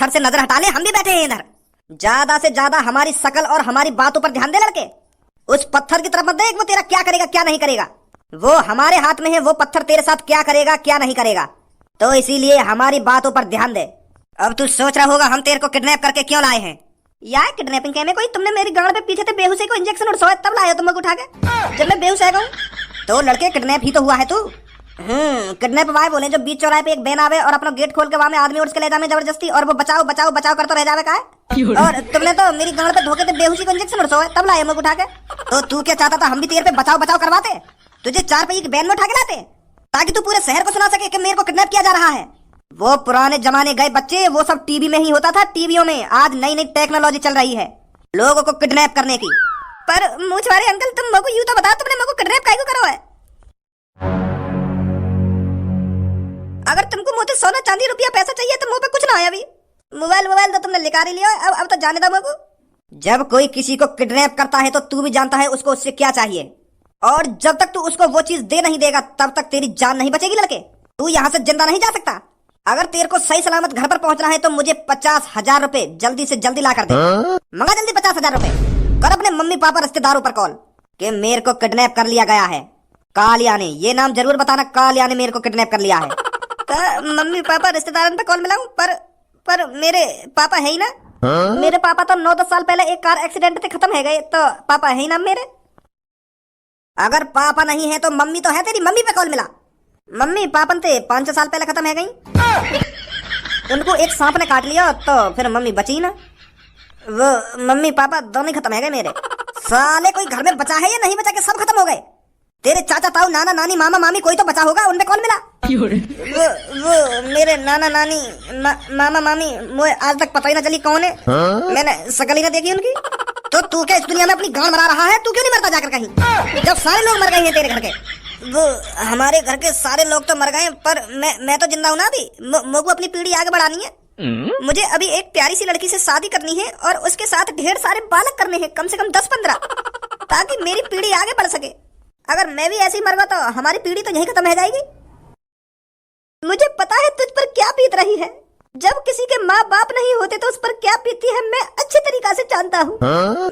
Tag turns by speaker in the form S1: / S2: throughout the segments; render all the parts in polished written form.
S1: पत्थर से नजर हटा ले, हम भी बैठे हैं इधर। ज्यादा से ज्यादा हमारी शकल और हमारी बातों पर ध्यान दे लड़के। उस पत्थर की तरफ मत देख, वो तेरा क्या करेगा क्या नहीं करेगा। वो हमारे हाथ में है, वो पत्थर तेरे साथ क्या करेगा क्या नहीं करेगा। तो इसीलिए हमारी बातों पर ध्यान दे। अब तू सोच रहा होगा हम तेरे को किडनैप करके क्यों लाए हैं। यार किडनैपिंग कहने कोई, तुमने मेरी गांड पे पीछे से बेहोशी को इंजेक्शन और सोए तब लाए तुम लोग उठा के, जब मैं बेहोश है। तो लड़के किडनैप ही तो हुआ है तू। किडनैप वाय बोले जो बीच चौराहे पे एक बैन आवे और अपना गेट खोल के वहां में आदमी उठ के ले जावे जबरदस्ती, और वो बचाओ बचाओ बचाओ करते रह जावे का है। और तुमने तो मेरी गांड पे धोखे से बेहोशी को इंजेक्शन और सोए तब लाए हम उठा के। तो तू क्या चाहता था हम भी तेरे पे बचाओ बचाओ करवाते, तुझे 4 पहिए की बैन में उठा के लाते, ताकि तू पूरे शहर को सुना सके कि मेरे को किडनैप किया जा रहा है। वो पुराने जमाने गए बच्चे, वो सब टीवी में ही होता था, टीवियों में। आज नई नई टेक्नोलॉजी चल रही है लोगों को किडनैप करने की। पर मुझवारे अंकल तुम मेरे को यूं तो बता, तुमने मेरे को किडनैप काहे को करो है। अगर तुमको मुझे सोना चांदी रुपया पैसा चाहिए तो मुंह पे कुछ ना है। अभी मोबाइल तो तुमने लिखा ही लिया, अब तो जाने दो मेरे को। जब कोई किसी को किडनैप करता है तो तू भी जानता है उसको उससे क्या चाहिए, और जब तक तू उसको वो चीज दे नहीं देगा तब तक तेरी जान नहीं बचेगी लड़के। तू यहाँ से जिंदा नहीं जा सकता। अगर तेरे को सही सलामत घर पर पहुंचना है तो मुझे 50,000 रुपए जल्दी से जल्दी ला कर दे। मंगा जल्दी 50,000 रुपए। कर अपने मम्मी पापा रिश्तेदारों पर कॉल कि मेरे को किडनैप कर लिया गया है। कालिया ने, ये नाम जरूर बताना, कालिया ने मेरे को किडनैप कर लिया है। तो मम्मी पापा रिश्तेदारों पे कॉल मिलाऊं, पर मेरे पापा है ही ना। मेरे पापा तो 9-10 साल पहले एक कार एक्सीडेंट से खत्म है गए, तो पापा है ही ना मेरे। अगर पापा नहीं है तो मम्मी तो है तेरी, मम्मी पे कॉल मिला। मम्मी पापन थे 5-6 साल पहले खत्म है गई, उनको एक सांप ने काट लिया तो फिर मम्मी बची ना। वो मम्मी पापा दोनों खत्म है गए मेरे। साले कोई घर में बचा है या नहीं बचा के सब खत्म हो गए। तेरे चाचा ताऊ नाना नानी मामा मामी कोई तो बचा होगा, उन पे कॉल मिला। वो मेरे नाना नानी मामा मामी मुझे आज तक पता ही ना चली कौन है। मैंने शकल ही ना देखी उनकी। तो तू क्या इस दुनिया में अपनी गांड मरा रहा है, तू क्यों नहीं मरता जाकर कहीं, जब सारे लोग मर गए हैं तेरे घर के। वो हमारे घर के सारे लोग तो मर गए, पर मैं तो जिंदा हूँ ना अभी। मुझको अपनी पीढ़ी आगे बढ़ानी है। मुझे अभी एक प्यारी सी लड़की से शादी करनी है और उसके साथ ढेर सारे बालक करने हैं, कम से कम 10-15, ताकि मेरी पीढ़ी आगे बढ़ सके। अगर मैं भी ऐसे ही मर गया तो हमारी पीढ़ी तो यहीं खत्म हो जाएगी। मुझे पता है तुझ पर क्या बीत रही है। जब किसी के माँ बाप नहीं होते तो उस पर क्या बीतती है मैं अच्छे तरीका से जानता हूँ।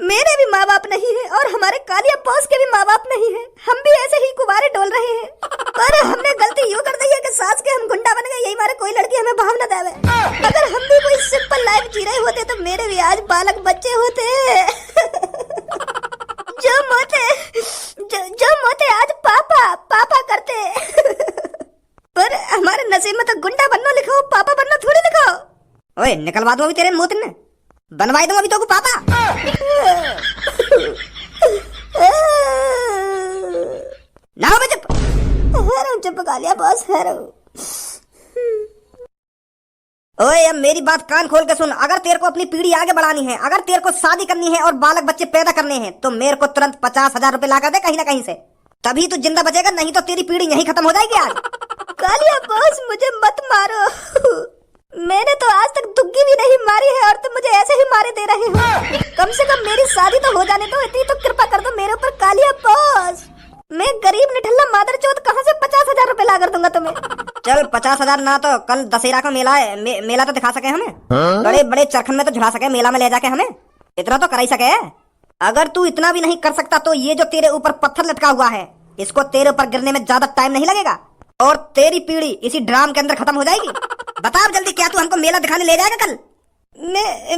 S1: मेरे भी माँ बाप नहीं है और हमारे कालिया बॉस के भी माँ बाप नहीं है। हम भी ऐसे ही कुंवारे डोल रहे हैं, पर हमने गलती यूँ कर दी है कि सास के हम गुंडा बन गए, यही मारे कोई लड़की हमें भाव न देवे। अगर हम भी कोई सिंपल लाइफ जी रहे होते तो मेरे भी आज बालक बच्चे होते। जो मोते आज पापा करते। पर हमारे नसीब में तो गुंडा बनना लिखा हो, पापा बनना थोड़ी लिखा हो। ओए निकलवा दूं अभी तेरे मुंह ने, बनवाई दूं अभी तो को पापा। ना हो चुप कालिया बॉस। ओए अब मेरी बात कान खोल के सुन। अगर तेरे को अपनी पीढ़ी आगे बढ़ानी है, अगर तेरे को शादी करनी है और बालक बच्चे पैदा करने हैं, तो मेरे को तुरंत 50,000 रुपए ला कर दे कहीं ना कहीं से, तभी तू जिंदा बचेगा, नहीं तो तेरी पीढ़ी यहीं खत्म हो जाएगी आज। कालिया बॉस मुझे मत मारो, मैंने तो आज तक दुग्गी भी नहीं मारी है और तुम मुझे ऐसे ही मारे दे रहे हो। कम से कम मेरी शादी तो हो जाने दो, इतनी तो कृपा कर दो मेरे ऊपर कालिया बॉस। मैं गरीब निठल्ला मादरचोद कहाँ से 50,000 रुपए ला कर दूंगा तुम्हें। चल 50,000 ना तो कल दशहरा का मेला है, मेला तो दिखा सके हमें, बड़े बड़े चरखन में तो झुला सके, मेला में ले जाके हमें इतना तो कर ही सके। अगर तू इतना भी नहीं कर सकता तो ये जो तेरे ऊपर पत्थर लटका हुआ है, इसको तेरे ऊपर गिरने में ज्यादा टाइम नहीं लगेगा और तेरी पीढ़ी इसी ड्राम के अंदर खत्म हो जाएगी। बता अब जल्दी, क्या तू हमको मेला दिखाने ले जाएगा कल?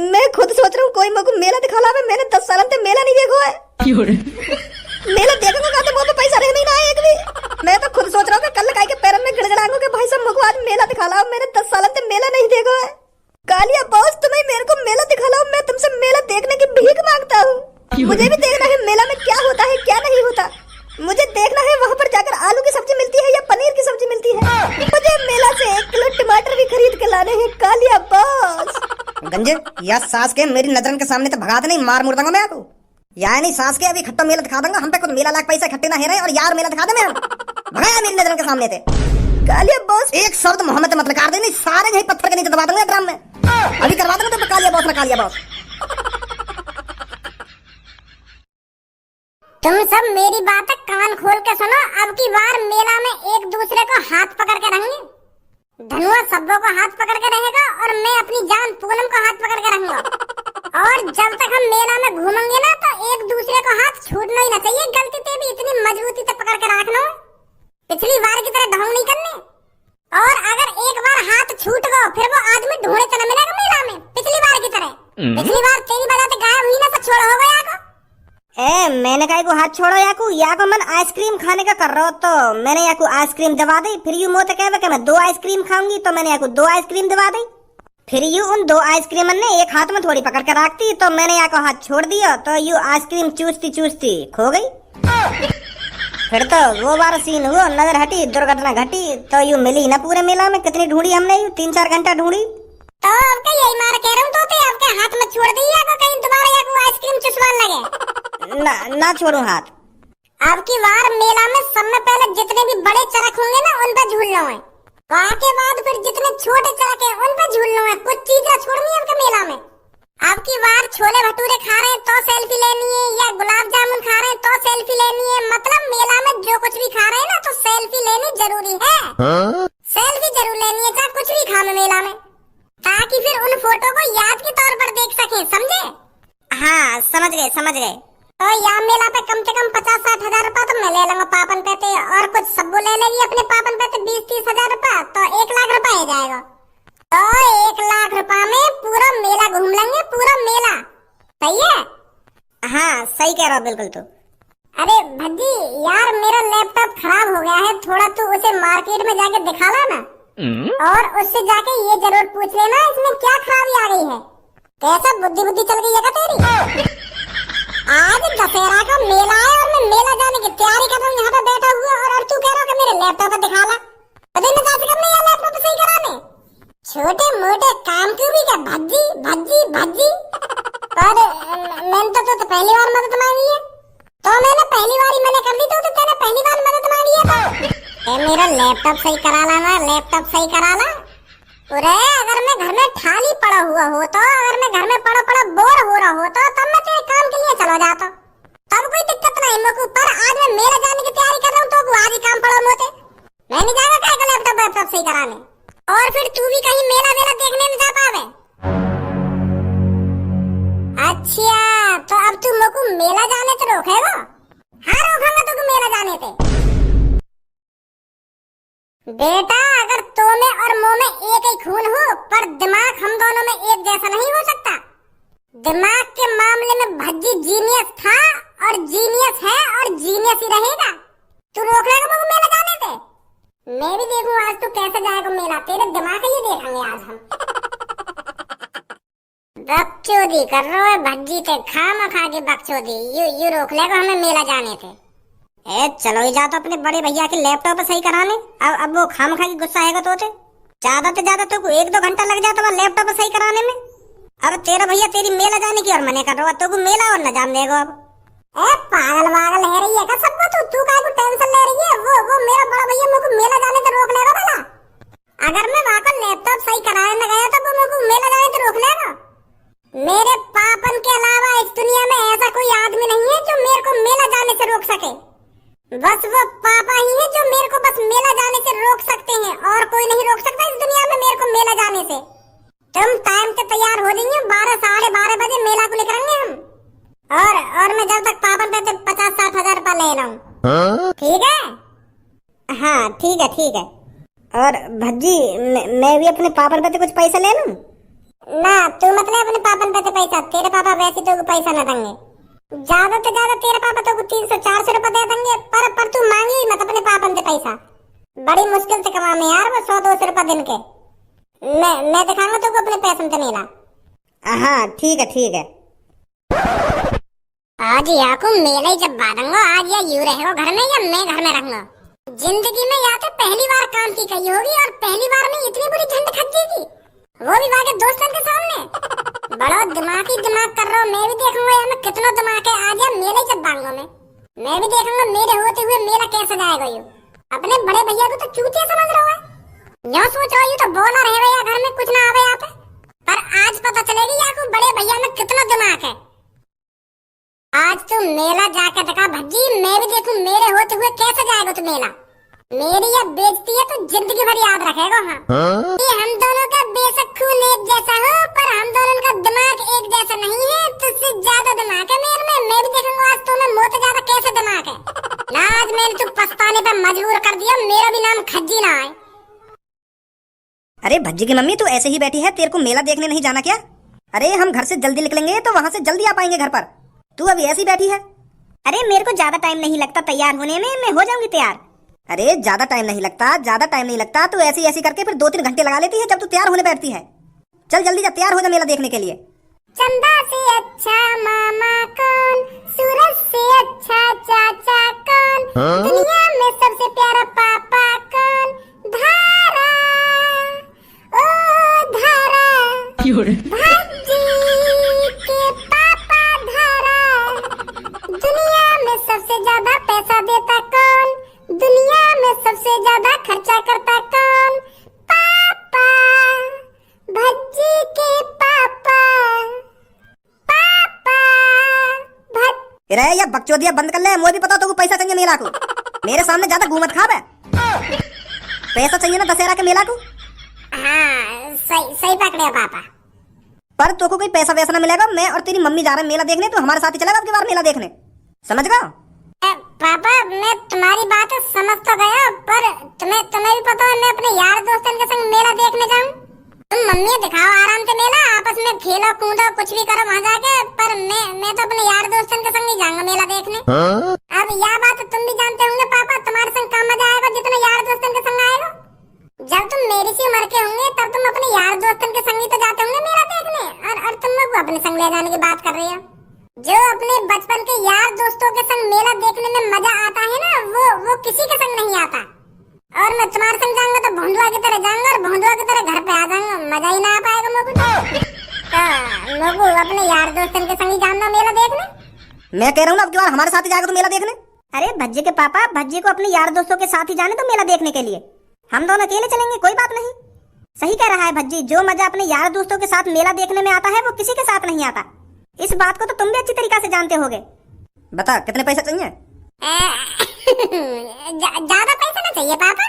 S1: मैं खुद सोच रहा हूँ कोई मेरे को मेला दिखाला। मैंने 10 साल से मेला नहीं देखा है। मेला देखूंगा कहाँ से, वो तो पैसा रह नहीं ना एक भी। मैं तो खुद सोच रहा हूँ कि कल लकाई के पैरों में गिड़गिड़ाऊंगा कि भाई साहब मुझको आज मेला दिखाला। मैंने 10 साल से मेला नहीं देखा है। कालिया बॉस तुम्हें मेरे को मेला दिखाला, मैं तुमसे मेला देखने की भीख मांगता हूँ। मुझे भी देखना है मेला में क्या होता है क्या नहीं होता। मुझे देखना है वहाँ पर जाकर आलू की सब्जी मिलती है या पनीर की सब्जी मिलती है। मुझे मेला से 1 किलो टमाटर भी खरीद के लाने हैं कालिया बॉस। गंजे या सास के मेरी नजर के सामने तो भगाते नहीं, मार मुड़ दूंगा मैं आपको। यानी सास के अभी खट्टा मेला दिखा दूंगा, हम पे कुछ मेला लाख पैसा इकट्ठे ना है रहे और यार मेला दिखा दे मैं भगाया मेरी नजर के सामने थे। कालिया बॉस एक शब्द मोहम्मद मत लगा देनी, सारे यही पत्थर के नीचे दबा दूंगा ड्राम में। अभी करवा दूंगा तो कालिया बॉस ना कालिया बॉस।
S2: तुम सब मेरी बात कान खोल के सुनो। अब की बार मेला में एक दूसरे को हाथ पकड़ के रहेंगे। धनुआ सबों को हाथ पकड़ के रहेगा और मैं अपनी जान पूनम पिछली बार तेरी वजह से गायब हुई ना तो छोड़ हो गया को।
S1: मैंने कहा को हाथ छोड़ो याकू मन आइसक्रीम खाने का कर रहा हो, तो मैंने याकू आइसक्रीम दबा दी। फिर यू मोते कहवे कि मैं 2 आइसक्रीम खाऊंगी, तो मैंने याकू 2 आइसक्रीम दबा दी। फिर यू उन 2 आइसक्रीम ने एक हाथ में थोड़ी पकड़ कर रखती, तो मैंने याकू हाथ छोड़ दिया, तो यू आइसक्रीम चूसती चूसती खो गई। फिर तो वो बार सीन हुआ, नजर हटी, दुर्घटना घटी, तो यू मिली ना पूरे मेला में। कितनी ढूंढी हमने, यू 3-4 घंटा ढूंढी।
S2: तो अब का यही मार कह रहा हूँ तो आपके हाथ में छोड़ दी या कहीं दोबारा या कोई आइसक्रीम चुसवान लगे।
S1: ना छोड़ू हाथ।
S2: अब की बार मेला में सब में पहले जितने भी बड़े चरख होंगे ना उन पर झूलना है, वहाँ के बाद फिर जितने छोटे चरख है उन पर झूलना है। कुछ चीजें छोड़नी है आपके मेला में। अब की बार छोले भटूरे खा रहे हैं तो सेल्फी लेनी है, या गुलाब जामुन खा रहे हैं तो सेल्फी लेनी है। मतलब मेला में जो कुछ भी खा रहे हैं ना तो सेल्फी लेनी जरूरी है। सेल्फी जरूर लेनी है चाहे कुछ भी खा में मेला में, ताकि फिर उन फोटो को याद के तौर पर देख सके। समझे?
S1: हाँ समझ गए।
S2: तो यहाँ मेला पे कम से कम 50-60 हजार रुपया तो मैं ले लूंगा पापन पे, और कुछ सबको ले लेगी अपने पापन पे 20-30 हजार रुपया, तो 1 लाख रुपया हो जाएगा। तो 1 लाख रुपया में पूरा मेला घूम लेंगे, पूरा मेला। सही है?
S1: हाँ सही कह रहा हो बिल्कुल। तो
S2: अरे भज्जी यार मेरा लैपटॉप खराब हो गया है, थोड़ा तू उसे मार्केट में जाके दिखा ला ना, और उससे जाके ये जरूर पूछ लेना इसमें क्या खराबी आ गई है। कैसा बुद्धि चल गई है क्या तेरी? आज दशहरा का मेला है और मैं मेला जाने की तैयारी कर रहा हूँ यहाँ पे बैठा हुआ, और तू कह रहा कि मेरे लैपटॉप पे दिखा ला। पता नहीं कैसे करने यार लैपटॉप सही कराने। छोटे मोटे काम क्यों भी क्या भज्जी। पर मैंने तो पहली बार मदद मांगी है, तो मैंने पहली बार ही मैंने कर दी, तो तेने पहली बार मदद मांगी है। तो मेरा लैपटॉप सही करा ला ना, लैपटॉप सही करा ला। अरे अगर मैं घर में ठाली पड़ा हुआ हो, तो अगर मैं घर में पड़ा बोर हो रहा हो, तो तब मैं तेरे काम के लिए चला जाता, तब कोई दिक्कत नहीं मेरे को। पर आज मैं मेला जाने की तैयारी कर रहा हूँ, तो आज ही काम पड़ा मोते। मैं नहीं जाएगा क्या लैपटॉप सही कराने, और फिर तू भी कहीं मेला देखने में जा पावे। अच्छा तो अब तू मेरे को मेला जाने से रोकेगा? हाँ रोकूंगा तुमको मेला जाने से। बेटा अगर तो में और मुंह में एक ही खून हो, पर दिमाग हम दोनों में एक जैसा नहीं हो सकता। दिमाग के मामले में भज्जी जीनियस था और जीनियस है और जीनियस ही रहेगा। तू रोक लेगा मुझे मेला जाने से? मैं भी देखूं आज तू कैसे जाएगा मेला, तेरे दिमाग ही देखेंगे आज हम। बकचोदी कर रहा है भज्जी ते, खामा खा के बकचोदी। यू रोक लेगा हमें मेला जाने से।
S1: चलो ही जा तो अपने बड़े भैया के लैपटॉप सही कराने। अब वो खामखा की गुस्सा आएगा तो ज्यादा से ज्यादा तो 1-2 घंटा लग जाता है लैपटॉप सही कराने में। अब तेरा भैया तेरी मेला जाने की और मने कर रहा है, तो मेला और न जान देगा। अब
S2: पागल है रही है क्या सबको? तू काहे को टेंशन ले रही है? वो मेरा बड़ा भैया मुझे मेला जाने से रोक लेगा भला? अगर मैं वहाँ पर लैपटॉप सही कराने गया तो वो मुझे मेला जाने से रोक लेगा? मेरे पापन के अलावा इस दुनिया में ऐसा कोई आदमी नहीं है जो मेरे को मेला जाने से रोक सके। बस वो पापा ही है जो मेरे को बस मेला जाने से रोक सकते हैं, और कोई नहीं रोक सकता इस दुनिया में मेरे को मेला जाने से। तुम टाइम से तैयार हो जाइए, 12-12:30 बजे मेला को लेकरेंगे हम, और मैं जब तक पापन पे 50-60 हजार रुपया ले लाऊं। ठीक है?
S1: हाँ ठीक है। और भज्जी मैं भी अपने पापन पे कुछ पैसा ले लूं?
S2: ना तू मतलब अपने पापन पे पैसा, तेरे पापा वैसे तो पैसा न देंगे। ज्यादा से ज्यादा तेरे पापा तो 300-400 रुपए दे देंगे, पर तू मांगी मत अपने पापन से पैसा। बड़ी मुश्किल से कमाने यार वो 100-200 रुपए दिन के। मैं दिखाऊंगा तुमको अपने पैसे से मेला।
S1: हाँ ठीक है।
S2: आज याकू मेला ही जब बांधूंगा, आज या यू रहेगा घर में या मैं घर में रहूंगा। जिंदगी में या तो पहली बार काम की गई होगी, और पहली बार में इतनी बुरी झंड खजीगी, वो भी वाके दोस्तों के सामने। बड़ा दिमाग कर रहा हूँ। मैं भी देखूंगा यार मैं कितना दिमाग है आज यार मेले जब बांधूंगा मैं भी देखूंगा मेरे होते हुए मेला कैसे जाएगा। यू अपने बड़े भैया को तो चूतिया समझ रहा है, यहाँ सोच रहा हूँ तो बोला रहे भैया घर में कुछ ना आवे यहाँ पे, पर आज पता चलेगी यार को बड़े भैया में कितना दिमाग है। आज तू मेला जाके दिखा भज्जी, मैं भी देखूं मेरे होते हुए कैसे जाएगा तू मेला। मेरी ये बेइज्जती है तो जिंदगी भर याद रखेगा। हाँ कि हम दोनों का बेशक खून एक जैसा हो, पर हम दोनों का दिमाग एक जैसा नहीं है। तुझसे ज्यादा दिमाग है मेरे में, मैं भी देखूंगा आज तूने मोते ज्यादा कैसे दिमाग है ना। आज मैंने तू पछताने पे मजबूर कर दिया, मेरा भी नाम खज्जी ना है।
S1: अरे भज्जी की मम्मी तू ऐसे ही बैठी है, तेरे को मेला देखने नहीं जाना क्या? अरे हम घर से जल्दी निकलेंगे तो वहाँ से जल्दी आ पाएंगे घर पर। तू अभी ऐसी बैठी है।
S2: अरे मेरे को ज्यादा टाइम नहीं लगता तैयार होने में, मैं हो जाऊंगी तैयार।
S1: अरे ज्यादा टाइम नहीं लगता, तू ऐसी ऐसी करके फिर 2-3 घंटे लगा लेती है जब तू तैयार होने बैठती है। चल जल्दी जा, तैयार हो जा मेला देखने के लिए।
S2: चंदा से अच्छा मामा कौन, सूरज से अच्छा चाचा कौन, दुनिया में सबसे प्यारा पापा कौन, धारा ओ धारा, भज्जी के पापा धारा, दुनिया में सबसे ज्यादा पैसा देता कौन, दुनिया में सबसे ज्यादा खर्चा करता कौन, पापा, भज्जी के पापा,
S1: अरे या बकचोदिया बंद कर ले, मुझे भी पता तो पैसा चाहिए मेला को। मेरे सामने ज्यादा घूमत खाब है। पैसा चाहिए ना दशहरा के मेला को।
S2: हाँ सही पकड़े पापा।
S1: पर तो को कोई पैसा वैसा ना मिलेगा। मैं और तेरी मम्मी जा रहे हैं मेला देखने, तो हमारे साथ ही चलेगा अब की बार मेला देखने, समझ गया?
S2: पापा मैं तुम्हारी बात समझ तो गया, पर तुम्हें भी पता है मैं अपने यार दोस्तों के संग मेला देखने जाऊं। तुम मम्मी दिखाओ आराम से मेला, आपस में खेलो कूदो कुछ भी करो वहाँ जाके, पर मैं तो अपने यार दोस्तों के संग ही जाऊंगा मेला देखने। अब यह बात तुम भी जानते होंगे पापा, तुम्हारे संग काम मजा आएगा जितना यार दोस्तों के संग आएगा। जब तुम मेरी सी उम्र के होंगे तब तुम अपने यार दोस्तों के संग ही तो जाते होंगे मेला देखने, और तुम लोग अपने संग ले जाने की बात कर रही हो। जो अपने बचपन के यार दोस्तों के संग मेला देखने में मजा आता है ना, वो किसी के संग नहीं आता। और मैं तुम्हारे संग जाऊंगा तो भोंदुआ की तरह जाऊंगा, और भोंदुआ की तरह घर पे आ जाऊंगा, मजा ही ना आ पाएगा मुझको। तो लोगो अपने यार दोस्तों के संग ही जाना मेला देखने।
S1: मैं कह रहा हूँ ना अब की बार हमारे साथ ही जाएगा तो मेला देखने।
S2: अरे भज्जी के पापा, भज्जी को अपने यार दोस्तों के साथ ही जाने तो मेला देखने के लिए, हम दोनों अकेले चलेंगे कोई बात नहीं। सही कह रहा है भज्जी, जो मजा अपने यार दोस्तों के साथ मेला देखने में आता है वो किसी के साथ नहीं आता। इस बात को तो तुम भी अच्छी तरीका से जानते होगे।
S1: बता कितने पैसे चाहिए?
S2: ज्यादा पैसा ना चाहिए पापा,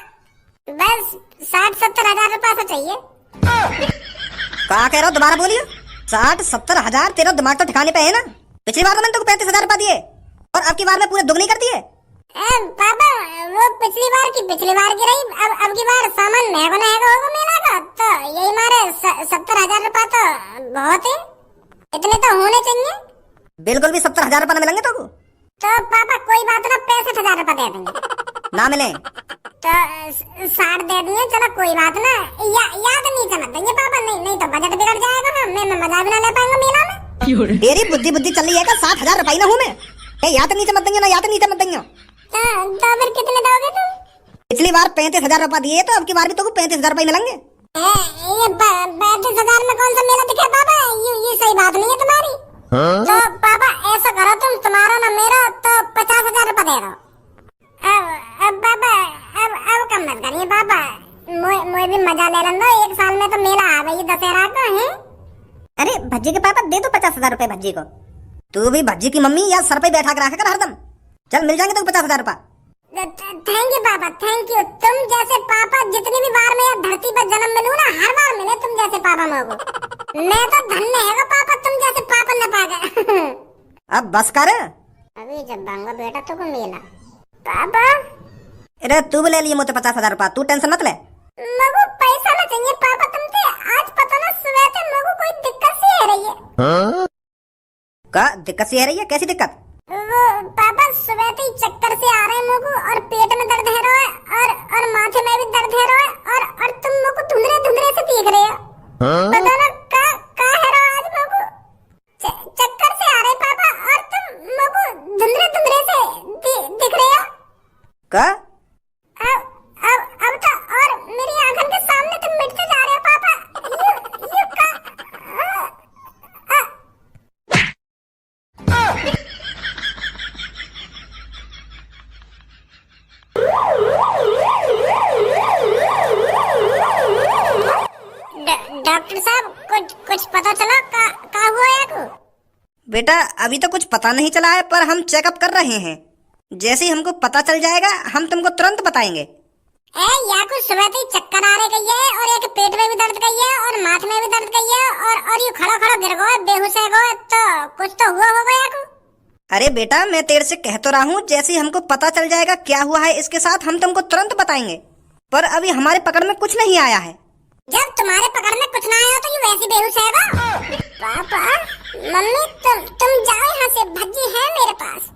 S2: बस 60-70 हजार रुपया तो चाहिए।
S1: क्या कह रहा हो, दोबारा बोलिए। 60-70 हजार? तेरा दिमाग तो ठिकाने पे है ना? पिछली बार तो मैंने तुमको 35 हजार रुपया दिए, और अब की बार में पूरे दुगनी कर दिए।
S2: पापा वो पिछली बार की रही, अब की बार सामान महंगा होगा मेला का, तो यही मारे 70 हजार रुपया तो बहुत है, इतने तो होने चाहिए।
S1: बिल्कुल भी 70 हजार रुपया न मिलेंगे तो
S2: पापा कोई बात ना, 65 हजार रुपया दे देंगे।
S1: ना मिले
S2: तो 60 दे दिए, चलो कोई बात ना। याद नहीं चमक देंगे पापा, नहीं तो बजट बिगड़ जाएगा, मैं मजा भी ना ले पाऊंगा मेला में।
S1: तेरी बुद्धि चल रही है क्या? 60 हजार रुपये ना हूँ मैं, याद नहीं चमक देंगे ना, याद नहीं चमक देंगे।
S2: तो फिर कितने दोगे तुम?
S1: पिछली बार 35 हजार रुपया दिए, तो अब की बार भी तो 35 हजार रुपये मिलेंगे।
S2: ये 35 हजार में कौन सा मेला दिखा पापा, ये सही बात नहीं है तुम्हारी। तो पापा ऐसा करो तुम, तुम्हारा ना मेरा तो 50 हजार रुपया दे दो। अब पापा अब कम मत करिए पापा, मुझे भी मजा ले लेना, एक साल में तो मेला आ गई दशहरा का है।
S1: अरे भज्जी के पापा दे दो 50 हजार रुपए भज्जी को। तू भी भज्जी की मम्मी या सर पे बैठा कर रखा कर हरदम। चल मिल जाएंगे तो 50 हजार रुपया।
S2: थैंक यू पापा, थैंक यू। तुम जैसे पापा जितनी भी बार मैं धरती पर जन्म मिलूं ना, हर बार मिले तुम जैसे पापा मुझको। मैं तो धन्य है पापा, तुम जैसे पापा न पागे।
S1: अब बस कर,
S2: अभी जब बांगा बेटा तो को मिला पापा।
S1: अरे तू भी ले लिए मुझे 50 हजार रुपया, तू टेंशन मत ले।
S2: मगो पैसा ना चाहिए पापा तुमसे, आज पता ना सुबह से मगो कोई दिक्कत सी है रही है।
S1: का दिक्कत सी है रही है? कैसी दिक्कत?
S2: वो पापा सुबह से ही चक्कर से आ रहे हैं मुझको, और पेट में दर्द है रहा है, और माथे में भी दर्द है रहा है, और तुम मुझको धुंधले से देख रहे हो। पता ना का है रहा आज मुझको, चक्कर से आ रहे पापा, और तुम मुझको धुंधले से दिख रहे हो।
S1: का
S2: अब तो और मेरी आंखों के सामने तुम मिटते जा रहे हो पापा। यू का डॉक्टर साहब कुछ पता चला का हुआ है को?
S1: बेटा अभी तो कुछ पता नहीं चला है, पर हम चेकअप कर रहे हैं। जैसे ही हमको पता चल जाएगा हम तुमको तुरंत बताएंगे।
S2: या कुछ सुबह से चक्कर आ रहे गई है, और एक पेट में भी दर्द गई है, और माथे में भी दर्द गई है, और ये खड़ा गिर गया, बेहोश है गो, तो कुछ तो हुआ होगा या को?
S1: अरे बेटा मैं तेरे से कह तो रहा हूँ, जैसे ही हमको पता चल जाएगा क्या हुआ है इसके साथ, हम तुमको तुरंत बताएंगे। पर अभी हमारे पकड़ में कुछ नहीं आया है।
S2: जब तुम्हारे पकड़ में कुछ ना आया तो ये वैसी बेहोश है गो। पापा, मम्मी तुम जाओ यहाँ से, भज्जी है मेरे पास।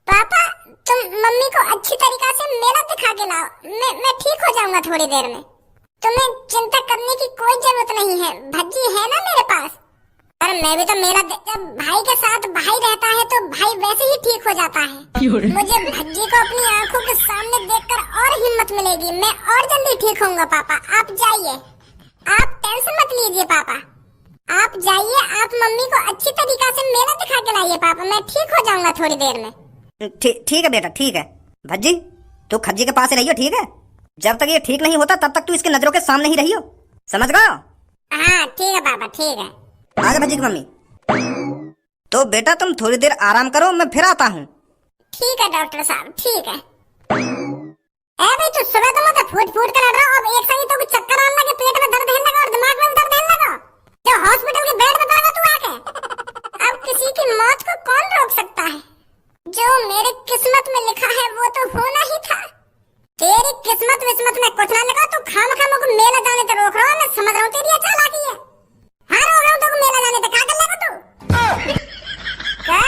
S2: पापा, तुम मम्मी को अच्छी तरीका से मेला दिखा के लाओ, मैं ठीक हो जाऊंगा थोड़ी देर में। तुम्हें चिंता करने की कोई जरूरत नहीं है, भज्जी है ना मेरे पास। अरे मैं भी तो मेला जब भाई के साथ भाई रहता है तो भाई वैसे ही ठीक हो जाता है। मुझे भज्जी को अपनी आंखों के सामने देखकर और हिम्मत मिलेगी, मैं और जल्दी ठीक होऊंगा। पापा आप जाइए, आप टेंशन मत लीजिए पापा, आप जाइए, आप मम्मी को अच्छी तरीका से मेला दिखा के लाइए पापा, मैं ठीक हो जाऊंगा थोड़ी देर में।
S1: ठीक है बेटा, ठीक है। भज्जी तू खज्जी के पास ही रहियो, ठीक है? जब तक ये ठीक नहीं होता तब तक तू इसके नजरों के सामने ही रहियो, समझ गए?
S2: हाँ ठीक है पापा, ठीक है।
S1: आगे भज्जी की मम्मी, तो बेटा तुम थोड़ी देर आराम करो, मैं फिर आता हूँ।
S2: ठीक है डॉक्टर साहब, ठीक है। भाई तू सुबह तो मुझे फूट फूट कर लड़ रहा, अब एक साथ ही तो कुछ चक्कर आने लगे, पेट में दर्द होने लगा और दिमाग में भी दर्द होने लगा, जो हॉस्पिटल के बेड पे पड़ा तू आके। अब किसी की मौत को कौन रोक सकता है? जो मेरी किस्मत में लिखा है वो तो होना ही था। तेरी किस्मत विस्मत में कुछ ना लगा, तू खामखा मुझको मेला जाने से रोक रहा है, मैं समझ रहा हूँ तेरी ये चालाकी है। हाँ रोक रहा हूँ तेरे को मेला जाने से, क्या कर लेगा तू? क्या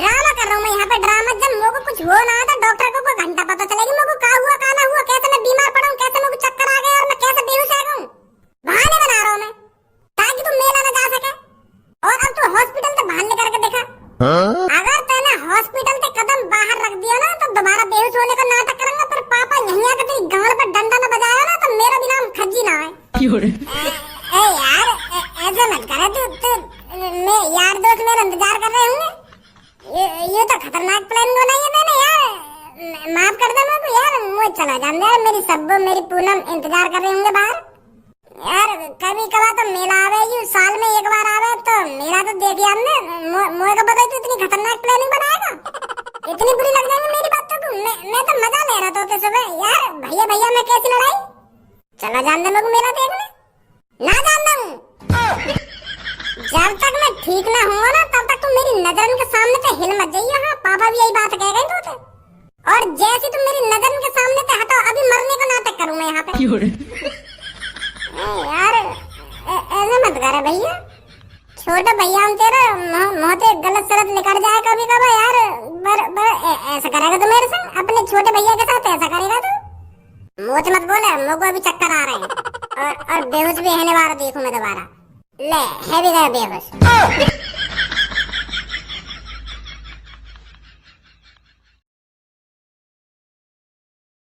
S2: ड्रामा कर रहा हूँ मैं यहाँ पे? ड्रामा जब मुझको कुछ हो ना तो डॉक्टर को कोई घंटा पता चलेगी मुझको क्या हुआ क्या ना हुआ, कैसे मैं बीमार पड़ा हूँ, कैसे मुझको चक्कर आ गए और मैं कैसे बेहोश हो गया हूँ। बहाने बना रहा हूँ मैं ताकि तू मेला न जा सके। और अब तू हॉस्पिटल से बाहर निकल के देखा, अगर तूने हॉस्पिटल से कदम बाहर रख दिया ना तो दोबारा बेहोश होने का नाटक करूंगा, फिर पापा यहीं आकर तेरी गाल पर डंडा न बजाया ना तो मेरा भी नाम खज्जी ना है। यार ऐसे मत कर, तू मैं यार दोस्त मेरा इंतजार कर रहे होंगे, ये तो खतरनाक प्लान बनाई है मैंने यार। माफ कर दे मुझको यार, मुझे चला जाने यार, मेरी सब्बो मेरी पूनम इंतजार कर रहे होंगे बाहर यार। कभी कभार तो मेला आवे, यू साल में एक बार आवे तो मेला तो देख यार ने मोए को बताई तो इतनी खतरनाक प्लानिंग बनाएगा, इतनी बुरी लग जाएगी मेरी बातों को। मैं तो मजा ले रहा था तो सुबह यार, भैया भैया में कैसी लड़ाई, चला जान दे मुझको मेला देखने, ना जान दूं। जब तक मैं ठीक ना हुआ ना तब तक तुम मेरी नजर के सामने से हिल मत जाइए। हाँ पापा भी यही बात कह गए तो, और जैसे तुम मेरी नजर के सामने से हटो अभी मरने का नाटक करूं मैं यहाँ पे। यार ऐसे मत करे भैया, छोटे भैया हम तेरे मोहते गलत सलत निकल जाए कभी कभी यार, ऐसा करेगा तो मेरे से अपने छोटे भैया के साथ ऐसा करेगा तू? मुझ मत बोले, मुझको अभी चक्कर आ रहे हैं और बेहोश भी होने वाला देखूं मैं दोबारा। ले है भी गया बेहोश।